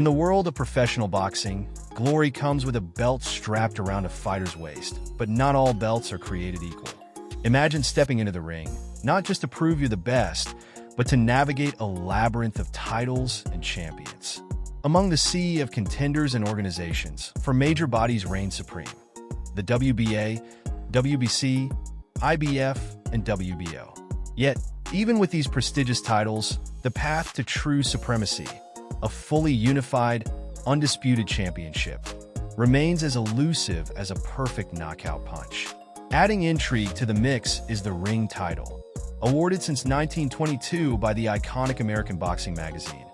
In the world of professional boxing, glory comes with a belt strapped around a fighter's waist, but not all belts are created equal. Imagine stepping into the ring, not just to prove you're the best, but to navigate a labyrinth of titles and champions. Among the sea of contenders and organizations, for major bodies reign supreme: the WBA, WBC, IBF, and WBO. Yet, even with these prestigious titles, the path to true supremacy, a fully unified, undisputed championship, remains as elusive as a perfect knockout punch. Adding intrigue to the mix is the ring title, awarded since 1922 by the iconic American boxing magazine,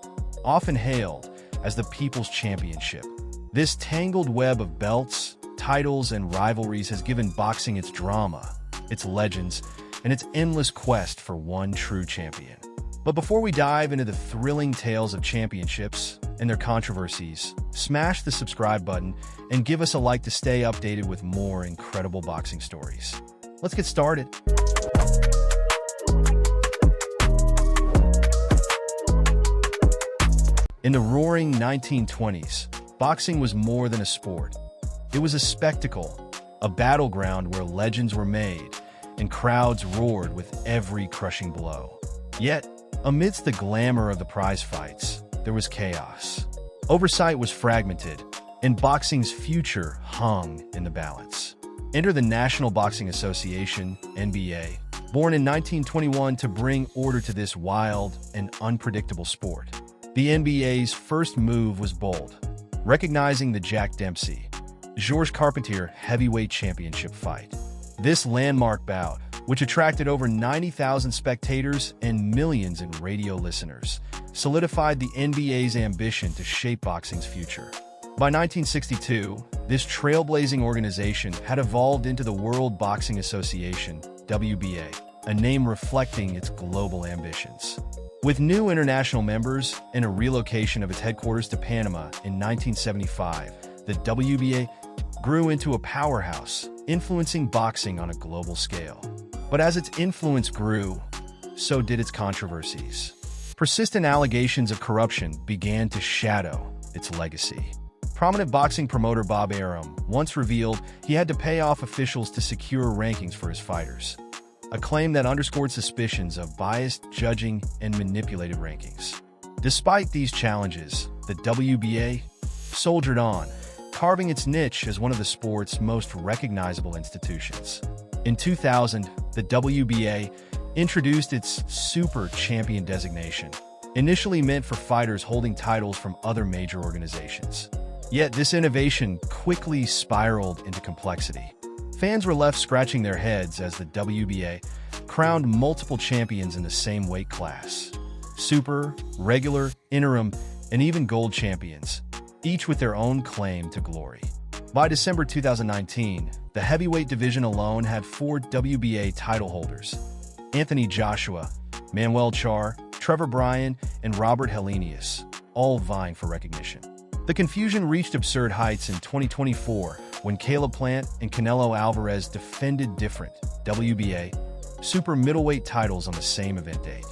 often hailed as the People's Championship. This tangled web of belts, titles, and rivalries has given boxing its drama, its legends, and its endless quest for one true champion. But before we dive into the thrilling tales of championships and their controversies, smash the subscribe button and give us a like to stay updated with more incredible boxing stories. Let's get started. In the roaring 1920s, boxing was more than a sport. It was a spectacle, a battleground where legends were made and crowds roared with every crushing blow. Yet, amidst the glamour of the prize fights, there was chaos. Oversight was fragmented, and boxing's future hung in the balance. Enter the National Boxing Association, NBA, born in 1921 to bring order to this wild and unpredictable sport. The NBA's first move was bold, recognizing the Jack Dempsey, Georges Carpentier heavyweight championship fight. This landmark bout, which attracted over 90,000 spectators and millions in radio listeners, solidified the NBA's ambition to shape boxing's future. By 1962, this trailblazing organization had evolved into the World Boxing Association, WBA, a name reflecting its global ambitions. With new international members and a relocation of its headquarters to Panama in 1975, the WBA grew into a powerhouse, influencing boxing on a global scale. But as its influence grew, so did its controversies. Persistent allegations of corruption began to shadow its legacy. Prominent boxing promoter Bob Arum once revealed he had to pay off officials to secure rankings for his fighters, a claim that underscored suspicions of biased judging and manipulated rankings. Despite these challenges, the WBA soldiered on, carving its niche as one of the sport's most recognizable institutions. In 2000, the WBA introduced its Super Champion designation, initially meant for fighters holding titles from other major organizations. Yet this innovation quickly spiraled into complexity. Fans were left scratching their heads as the WBA crowned multiple champions in the same weight class: super, regular, interim, and even gold champions, each with their own claim to glory. By December 2019, the heavyweight division alone had 4 WBA title holders: Anthony Joshua, Manuel Charr, Trevor Bryan, and Robert Helenius, all vying for recognition. The confusion reached absurd heights in 2024 when Caleb Plant and Canelo Alvarez defended different WBA super middleweight titles on the same event date.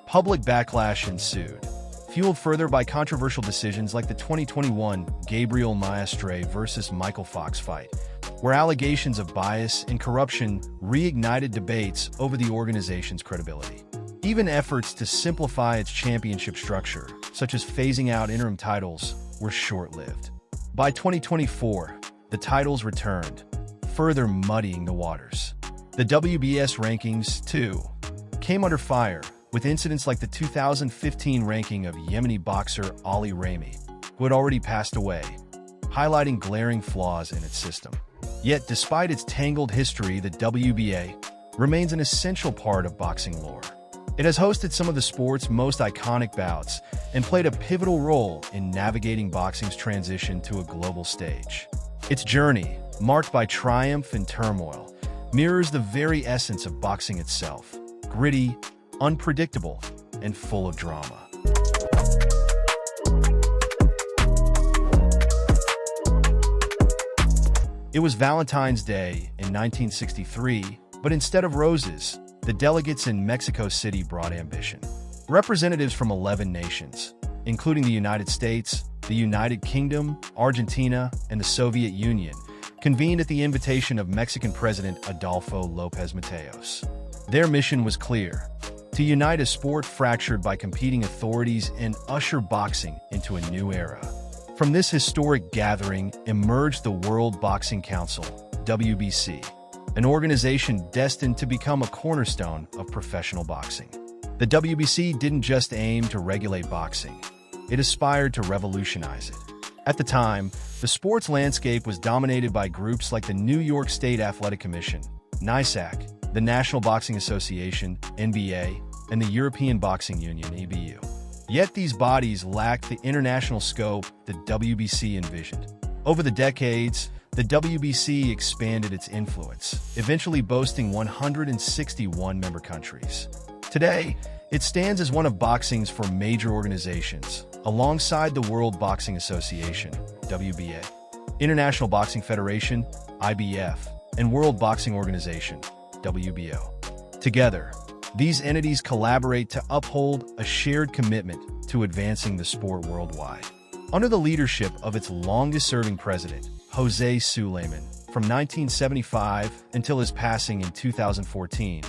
Public backlash ensued, fueled further by controversial decisions like the 2021 Gabriel Maestre versus Michael Fox fight, where allegations of bias and corruption reignited debates over the organization's credibility. Even efforts to simplify its championship structure, such as phasing out interim titles, were short-lived. By 2024, the titles returned, further muddying the waters. The WBS rankings, too, came under fire, with incidents like the 2015 ranking of Yemeni boxer Ali Ramy, who had already passed away, highlighting glaring flaws in its system. Yet, despite its tangled history, the WBA remains an essential part of boxing lore. It has hosted some of the sport's most iconic bouts and played a pivotal role in navigating boxing's transition to a global stage. Its journey, marked by triumph and turmoil, mirrors the very essence of boxing itself: gritty, unpredictable, and full of drama. It was Valentine's Day in 1963, but instead of roses, the delegates in Mexico City brought ambition. Representatives from 11 nations, including the United States, the United Kingdom, Argentina, and the Soviet Union convened at the invitation of Mexican President Adolfo López Mateos. Their mission was clear: to unite a sport fractured by competing authorities and usher boxing into a new era. From this historic gathering emerged the World Boxing Council, WBC, an organization destined to become a cornerstone of professional boxing. The WBC didn't just aim to regulate boxing, it aspired to revolutionize it. At the time, the sports landscape was dominated by groups like the New York State Athletic Commission, NYSAC, the National Boxing Association, NBA, and the European Boxing Union, EBU. Yet these bodies lacked the international scope the WBC envisioned. Over the decades, the WBC expanded its influence, eventually boasting 161 member countries. Today, it stands as one of boxing's four major organizations, alongside the World Boxing Association, WBA, International Boxing Federation, IBF, and World Boxing Organization, WBO. Together, these entities collaborate to uphold a shared commitment to advancing the sport worldwide. Under the leadership of its longest-serving president, José Sulaiman, from 1975 until his passing in 2014,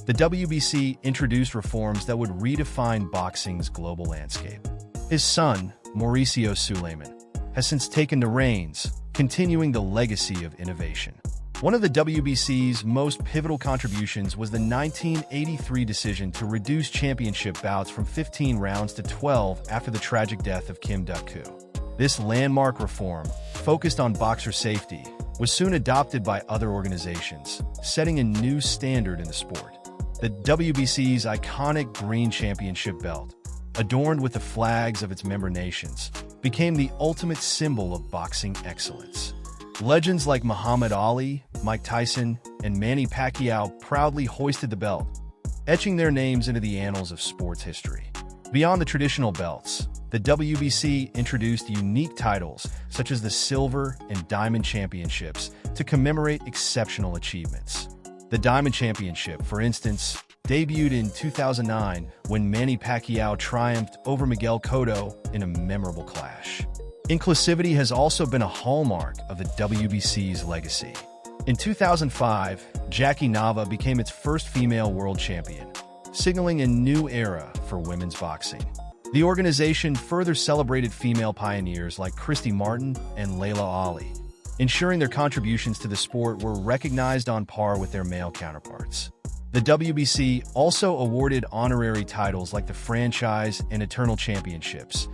the WBC introduced reforms that would redefine boxing's global landscape. His son, Mauricio Sulaiman, has since taken the reins, continuing the legacy of innovation. One of the WBC's most pivotal contributions was the 1983 decision to reduce championship bouts from 15 rounds to 12 after the tragic death of Kim Duk-koo. This landmark reform, focused on boxer safety, was soon adopted by other organizations, setting a new standard in the sport. The WBC's iconic green championship belt, adorned with the flags of its member nations, became the ultimate symbol of boxing excellence. Legends like Muhammad Ali, Mike Tyson, and Manny Pacquiao proudly hoisted the belt, etching their names into the annals of sports history. Beyond the traditional belts, the WBC introduced unique titles such as the Silver and Diamond Championships to commemorate exceptional achievements. The Diamond Championship, for instance, debuted in 2009 when Manny Pacquiao triumphed over Miguel Cotto in a memorable clash. Inclusivity has also been a hallmark of the WBC's legacy. In 2005, Jackie Nava became its first female world champion, signaling a new era for women's boxing. The organization further celebrated female pioneers like Christy Martin and Layla Ali, ensuring their contributions to the sport were recognized on par with their male counterparts. The WBC also awarded honorary titles like the Franchise and Eternal Championships,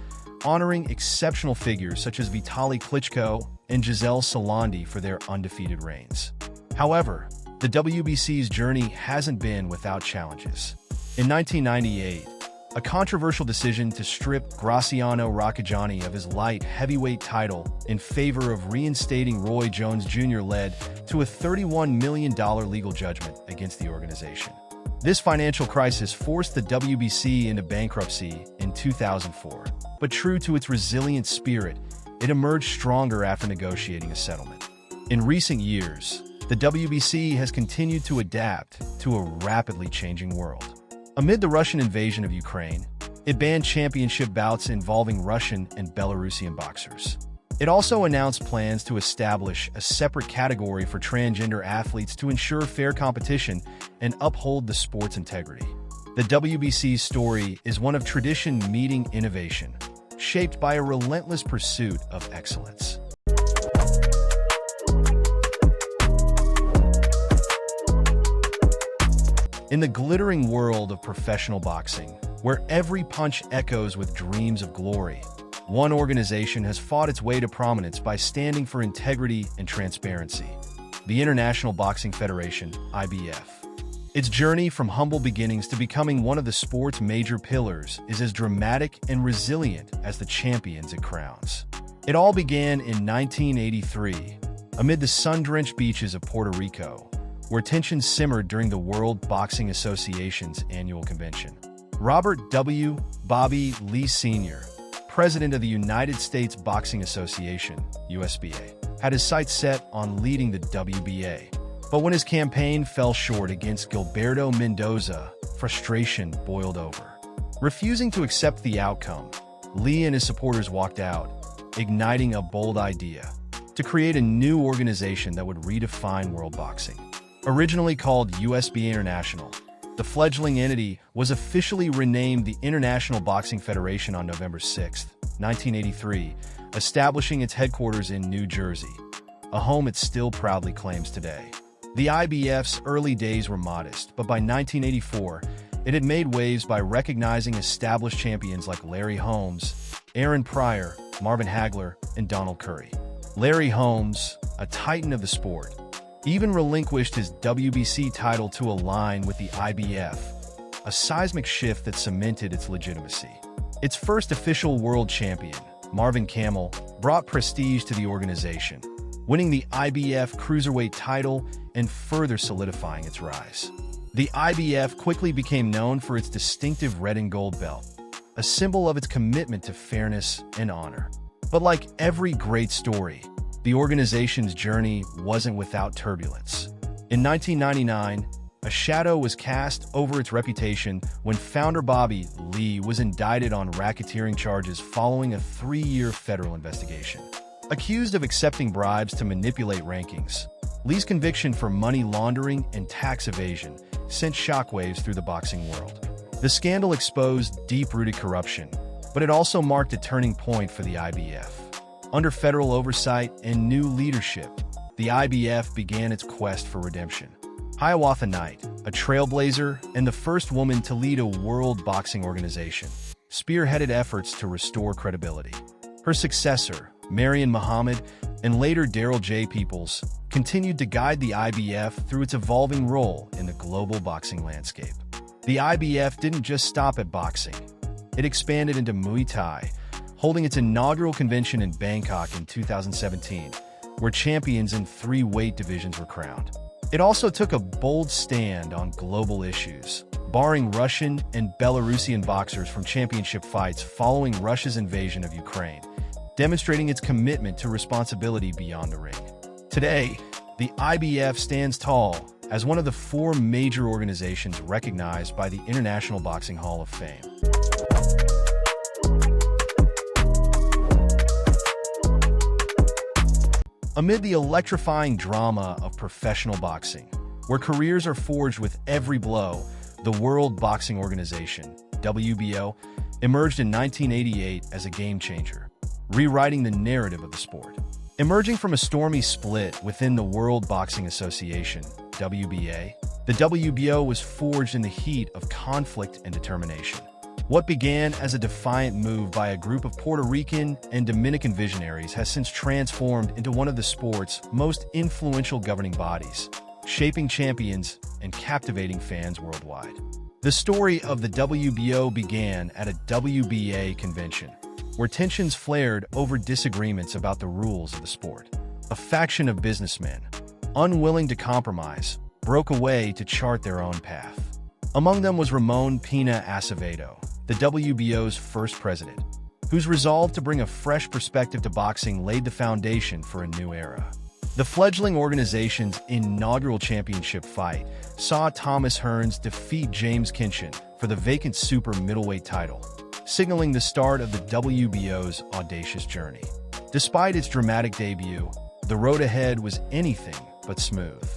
honoring exceptional figures such as Vitaly Klitschko and Giselle Salandi for their undefeated reigns. However, the WBC's journey hasn't been without challenges. In 1998, a controversial decision to strip Graciano Raccagiani of his light heavyweight title in favor of reinstating Roy Jones Jr. led to a $31 million legal judgment against the organization. This financial crisis forced the WBC into bankruptcy in 2004, but true to its resilient spirit, it emerged stronger after negotiating a settlement. In recent years, the WBC has continued to adapt to a rapidly changing world. Amid the Russian invasion of Ukraine, it banned championship bouts involving Russian and Belarusian boxers. It also announced plans to establish a separate category for transgender athletes to ensure fair competition and uphold the sport's integrity. The WBC's story is one of tradition meeting innovation, shaped by a relentless pursuit of excellence. In the glittering world of professional boxing, where every punch echoes with dreams of glory, one organization has fought its way to prominence by standing for integrity and transparency: the International Boxing Federation, IBF. Its journey from humble beginnings to becoming one of the sport's major pillars is as dramatic and resilient as the champions it crowns. It all began in 1983, amid the sun-drenched beaches of Puerto Rico, where tensions simmered during the World Boxing Association's annual convention. Robert W. Bobby Lee Sr., president of the United States Boxing Association, USBA, had his sights set on leading the WBA. But when his campaign fell short against Gilberto Mendoza, frustration boiled over. Refusing to accept the outcome, Lee and his supporters walked out, igniting a bold idea to create a new organization that would redefine world boxing. Originally called WBA International, the fledgling entity was officially renamed the International Boxing Federation on November 6, 1983, establishing its headquarters in New Jersey, a home it still proudly claims today. The IBF's early days were modest, but by 1984, it had made waves by recognizing established champions like Larry Holmes, Aaron Pryor, Marvin Hagler, and Donald Curry. Larry Holmes, a titan of the sport, even relinquished his WBC title to align with the IBF, a seismic shift that cemented its legitimacy. Its first official world champion, Marvin Camel, brought prestige to the organization, winning the IBF Cruiserweight title and further solidifying its rise. The IBF quickly became known for its distinctive red and gold belt, a symbol of its commitment to fairness and honor. But like every great story, the organization's journey wasn't without turbulence. In 1999, a shadow was cast over its reputation when founder Bobby Lee was indicted on racketeering charges following a 3-year federal investigation. Accused of accepting bribes to manipulate rankings, Lee's conviction for money laundering and tax evasion sent shockwaves through the boxing world. The scandal exposed deep-rooted corruption, but it also marked a turning point for the IBF. Under federal oversight and new leadership, the IBF began its quest for redemption. Hiawatha Knight, a trailblazer and the first woman to lead a world boxing organization, spearheaded efforts to restore credibility. Her successor, Marion Muhammad, and later Daryl J. Peoples, continued to guide the IBF through its evolving role in the global boxing landscape. The IBF didn't just stop at boxing. It expanded into Muay Thai, holding its inaugural convention in Bangkok in 2017, where champions in 3 weight divisions were crowned. It also took a bold stand on global issues, barring Russian and Belarusian boxers from championship fights following Russia's invasion of Ukraine, demonstrating its commitment to responsibility beyond the ring. Today, the IBF stands tall as one of the 4 major organizations recognized by the International Boxing Hall of Fame. Amid the electrifying drama of professional boxing, where careers are forged with every blow, the World Boxing Organization, WBO, emerged in 1988 as a game-changer, rewriting the narrative of the sport. Emerging from a stormy split within the World Boxing Association, WBA, the WBO was forged in the heat of conflict and determination. What began as a defiant move by a group of Puerto Rican and Dominican visionaries has since transformed into one of the sport's most influential governing bodies, shaping champions and captivating fans worldwide. The story of the WBO began at a WBA convention, where tensions flared over disagreements about the rules of the sport. A faction of businessmen, unwilling to compromise, broke away to chart their own path. Among them was Ramon Pina Acevedo, the WBO's first president, whose resolve to bring a fresh perspective to boxing laid the foundation for a new era. The fledgling organization's inaugural championship fight saw Thomas Hearns defeat James Kinchin for the vacant super middleweight title, signaling the start of the WBO's audacious journey. Despite its dramatic debut, the road ahead was anything but smooth.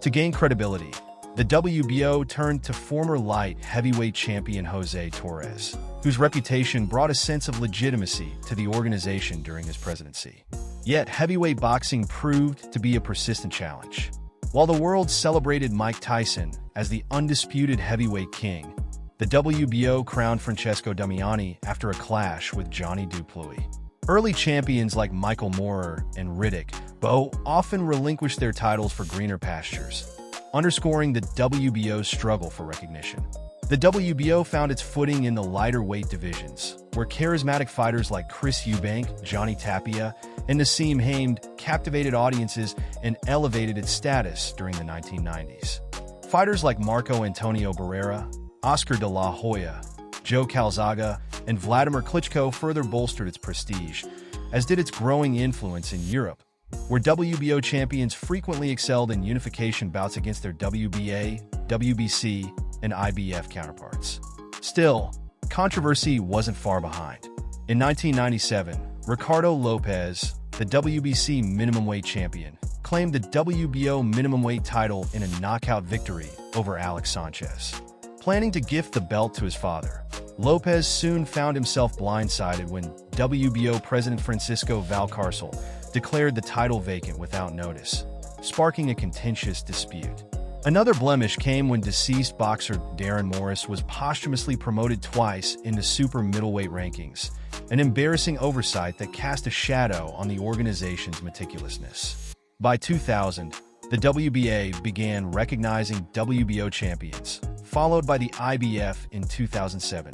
To gain credibility, the WBO turned to former light heavyweight champion Jose Torres, whose reputation brought a sense of legitimacy to the organization during his presidency. Yet heavyweight boxing proved to be a persistent challenge. While the world celebrated Mike Tyson as the undisputed heavyweight king, the WBO crowned Francesco Damiani after a clash with Johnny Dupuis. Early champions like Michael Moorer and Riddick Bowe often relinquished their titles for greener pastures, underscoring the WBO's struggle for recognition. The WBO found its footing in the lighter weight divisions, where charismatic fighters like Chris Eubank, Johnny Tapia, and Nassim Hamed captivated audiences and elevated its status during the 1990s. Fighters like Marco Antonio Barrera, Oscar de la Hoya, Joe Calzaghe, and Vladimir Klitschko further bolstered its prestige, as did its growing influence in Europe, where WBO champions frequently excelled in unification bouts against their WBA, WBC, and IBF counterparts. Still, controversy wasn't far behind. In 1997, Ricardo Lopez, the WBC minimum weight champion, claimed the WBO minimum weight title in a knockout victory over Alex Sanchez. Planning to gift the belt to his father, Lopez soon found himself blindsided when WBO President Francisco Valcarcel declared the title vacant without notice, sparking a contentious dispute. Another blemish came when deceased boxer Darren Morris was posthumously promoted twice in the super middleweight rankings, an embarrassing oversight that cast a shadow on the organization's meticulousness. By 2000, the WBA began recognizing WBO champions, followed by the IBF in 2007,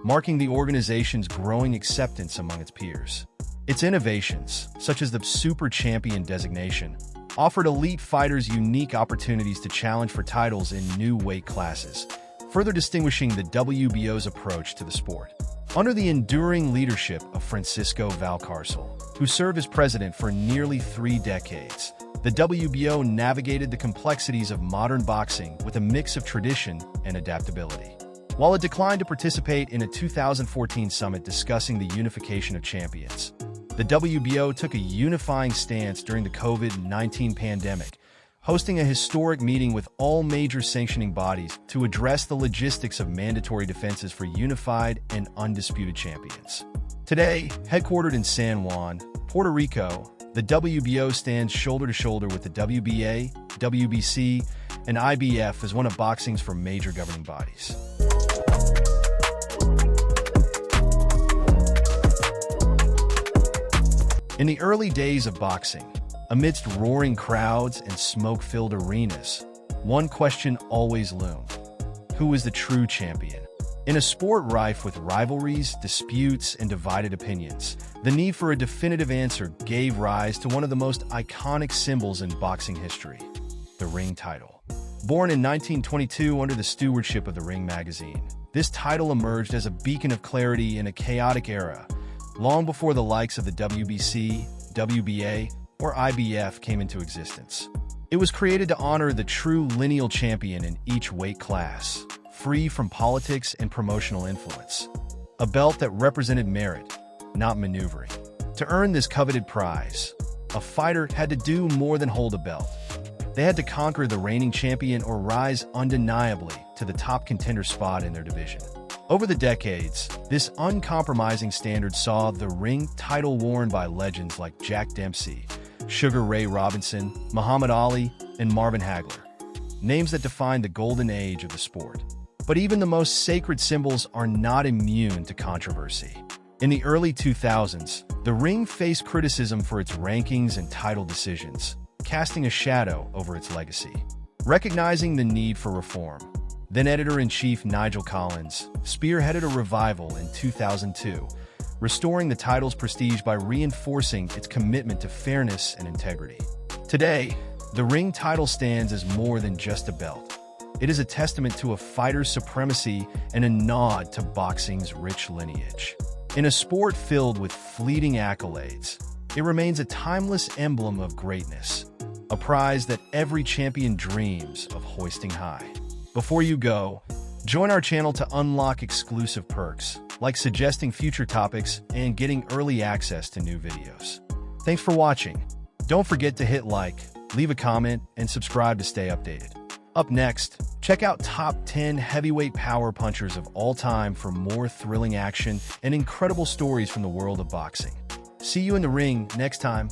marking the organization's growing acceptance among its peers. Its innovations, such as the Super Champion designation, offered elite fighters unique opportunities to challenge for titles in new weight classes, further distinguishing the WBO's approach to the sport. Under the enduring leadership of Francisco Valcarcel, who served as president for nearly 3 decades, the WBO navigated the complexities of modern boxing with a mix of tradition and adaptability. While it declined to participate in a 2014 summit discussing the unification of champions, the WBO took a unifying stance during the COVID-19 pandemic, hosting a historic meeting with all major sanctioning bodies to address the logistics of mandatory defenses for unified and undisputed champions. Today, headquartered in San Juan, Puerto Rico, the WBO stands shoulder to shoulder with the WBA, WBC, and IBF as one of boxing's four major governing bodies. In the early days of boxing, amidst roaring crowds and smoke-filled arenas, one question always loomed: who is the true champion? In a sport rife with rivalries, disputes, and divided opinions, the need for a definitive answer gave rise to one of the most iconic symbols in boxing history: the ring title. Born in 1922 under the stewardship of the Ring magazine, this title emerged as a beacon of clarity in a chaotic era, long before the likes of the WBC, WBA, or IBF came into existence. It was created to honor the true lineal champion in each weight class, free from politics and promotional influence. A belt that represented merit, not maneuvering. To earn this coveted prize, a fighter had to do more than hold a belt. They had to conquer the reigning champion or rise undeniably to the top contender spot in their division. Over the decades, this uncompromising standard saw the ring title worn by legends like Jack Dempsey, Sugar Ray Robinson, Muhammad Ali, and Marvin Hagler, names that define the golden age of the sport. But even the most sacred symbols are not immune to controversy. In the early 2000s, the ring faced criticism for its rankings and title decisions, casting a shadow over its legacy. Recognizing the need for reform, then Editor-in-Chief Nigel Collins spearheaded a revival in 2002, restoring the title's prestige by reinforcing its commitment to fairness and integrity. Today, the ring title stands as more than just a belt. It is a testament to a fighter's supremacy and a nod to boxing's rich lineage. In a sport filled with fleeting accolades, it remains a timeless emblem of greatness, a prize that every champion dreams of hoisting high. Before you go, join our channel to unlock exclusive perks, like suggesting future topics and getting early access to new videos. Thanks for watching. Don't forget to hit like, leave a comment, and subscribe to stay updated. Up next, check out top 10 heavyweight power punchers of all time for more thrilling action and incredible stories from the world of boxing. See you in the ring next time.